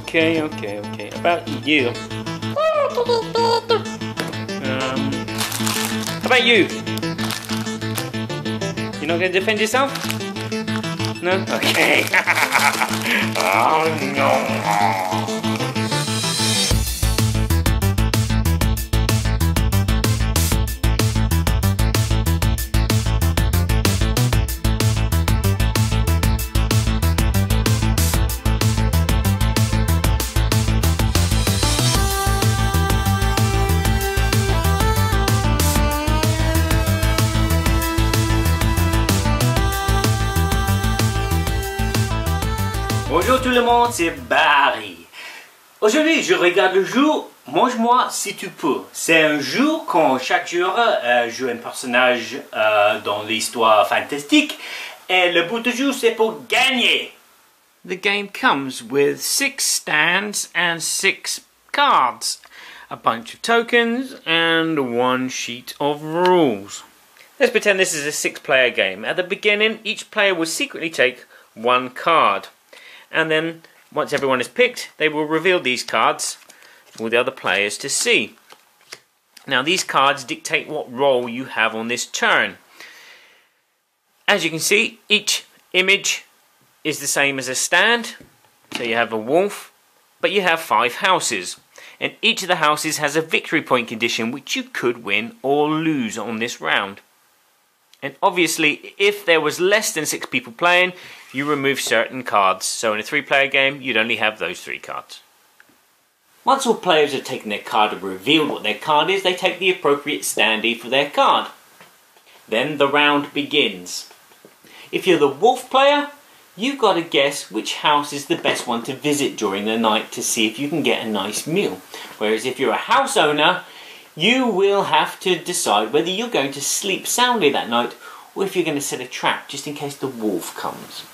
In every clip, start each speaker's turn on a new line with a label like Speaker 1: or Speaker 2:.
Speaker 1: Okay. About you. How about you? You're not going to defend yourself? No? Okay. Oh no. Bonjour tout le monde, c'est Barry. Aujourd'hui, je regarde le jour Mange-moi si tu peux. C'est un jour quand chaque joueur joue un personnage dans l'histoire fantastique et le but du jour c'est pour gagner. The game comes with 6 stands and 6 cards, a bunch of tokens and 1 sheet of rules. Let's pretend this is a 6-player game. At the beginning, each player will secretly take 1 card. And then, once everyone is picked, they will reveal these cards for the other players to see. Now, these cards dictate what role you have on this turn. As you can see, each image is the same as a stand. So you have a wolf, but you have 5 houses. And each of the houses has a victory point condition which you could win or lose on this round. And obviously, if there was less than 6 people playing, you remove certain cards. So in a 3-player game, you'd only have those 3 cards. Once all players have taken their card and revealed what their card is, they take the appropriate standee for their card. Then the round begins. If you're the wolf player, you've got to guess which house is the best one to visit during the night to see if you can get a nice meal. Whereas if you're a house owner, you will have to decide whether you're going to sleep soundly that night or if you're going to set a trap just in case the wolf comes.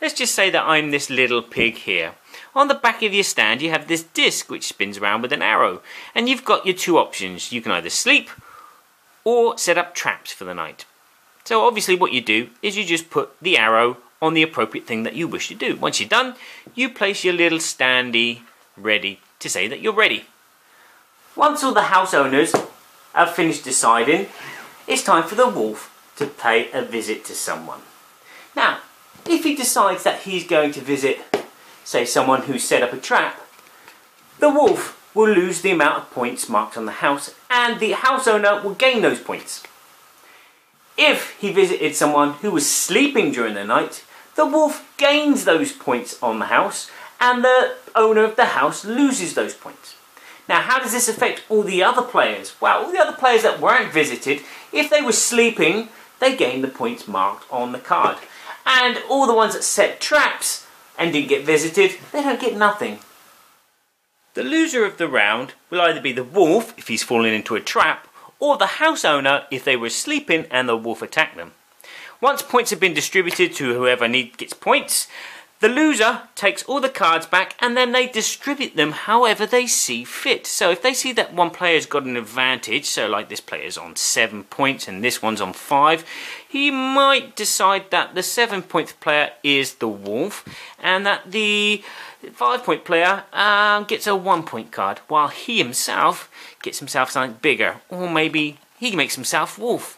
Speaker 1: Let's just say that I'm this little pig here. On the back of your stand you have this disc which spins around with an arrow, and you've got your 2 options. You can either sleep or set up traps for the night. So obviously what you do is you just put the arrow on the appropriate thing that you wish to do. Once you're done, you place your little standee ready to say that you're ready. Once all the house owners have finished deciding, it's time for the wolf to pay a visit to someone. Now, if he decides that he's going to visit, say, someone who set up a trap, the wolf will lose the amount of points marked on the house and the house owner will gain those points. If he visited someone who was sleeping during the night, the wolf gains those points on the house and the owner of the house loses those points. Now, how does this affect all the other players? Well, all the other players that weren't visited, if they were sleeping, they gained the points marked on the card. And all the ones that set traps and didn't get visited, they don't get nothing. The loser of the round will either be the wolf, if he's fallen into a trap, or the house owner, if they were sleeping and the wolf attacked them. Once points have been distributed to whoever gets points, the loser takes all the cards back and then they distribute them however they see fit. So if they see that one player's got an advantage, so like this player's on 7 points and this one's on 5, he might decide that the 7-point player is the wolf and that the 5-point player gets a 1-point card, while he himself gets himself something bigger, or maybe he makes himself wolf.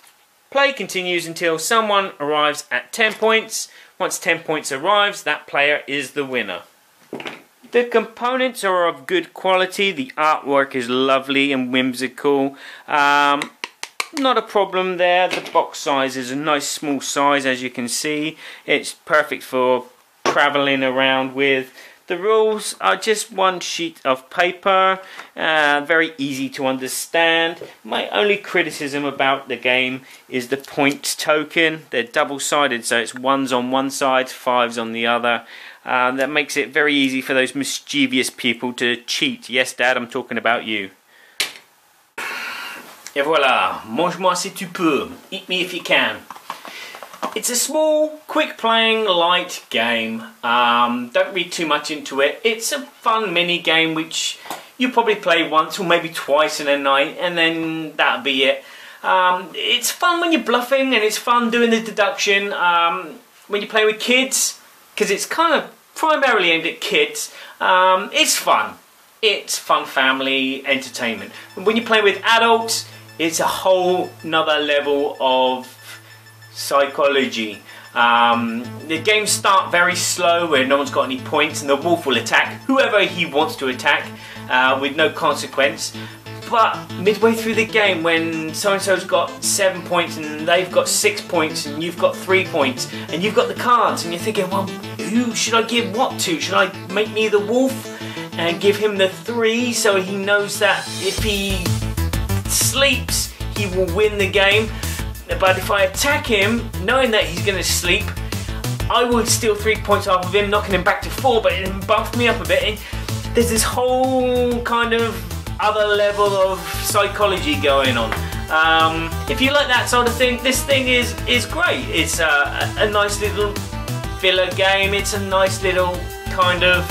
Speaker 1: Play continues until someone arrives at 10 points. Once 10 points arrives, that player is the winner. The components are of good quality. The artwork is lovely and whimsical. Not a problem there. The box size is a nice small size, as you can see. It's perfect for traveling around with. The rules are just 1 sheet of paper, very easy to understand. My only criticism about the game is the points token. They're double-sided, so it's 1s on one side, 5s on the other. That makes it very easy for those mischievous people to cheat. Yes, Dad, I'm talking about you. Et voilà, mange-moi si tu peux, eat me if you can. It's a small, quick-playing, light game. Don't read too much into it. It's a fun mini-game which you probably play once or maybe twice in a night, and then that'll be it. It's fun when you're bluffing, and it's fun doing the deduction when you're playing with kids, because it's kind of primarily aimed at kids. It's fun. It's fun family entertainment. When you play with adults, it's a whole nother level of psychology. The games start very slow where no one's got any points, and the wolf will attack whoever he wants to attack with no consequence. But midway through the game, when so-and-so's got 7 points and they've got 6 points and you've got 3 points and you've got the cards and you're thinking, well, who should I give what to? Should I make me the wolf and give him the 3 so he knows that if he sleeps, he will win the game? But if I attack him, knowing that he's going to sleep, I would steal 3 points off of him, knocking him back to 4, but it bumped me up a bit. And there's this whole kind of other level of psychology going on. If you like that sort of thing, this thing is great. It's a nice little filler game. It's a nice little kind of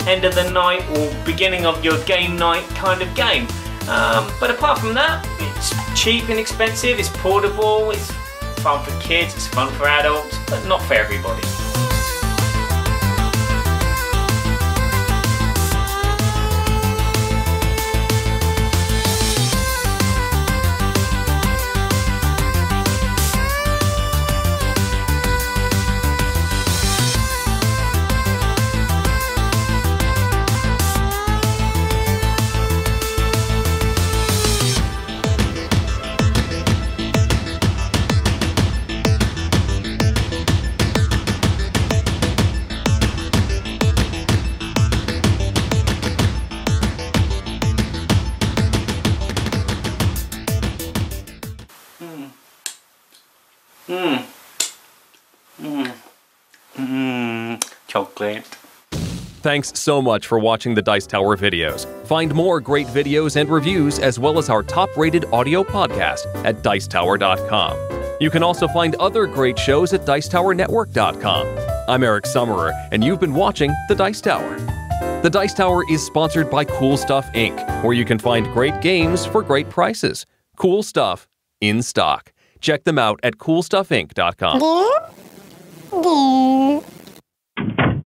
Speaker 1: end of the night or beginning of your game night kind of game. But apart from that, it's cheap and inexpensive, it's portable, it's fun for kids, it's fun for adults, but not for everybody. Chocolate.
Speaker 2: Thanks so much for watching the Dice Tower videos. Find more great videos and reviews as well as our top-rated audio podcast at Dicetower.com. You can also find other great shows at Dicetowernetwork.com. I'm Eric Summerer, and you've been watching The Dice Tower. The Dice Tower is sponsored by Cool Stuff Inc., where you can find great games for great prices. Cool stuff in stock. Check them out at CoolStuffInc.com.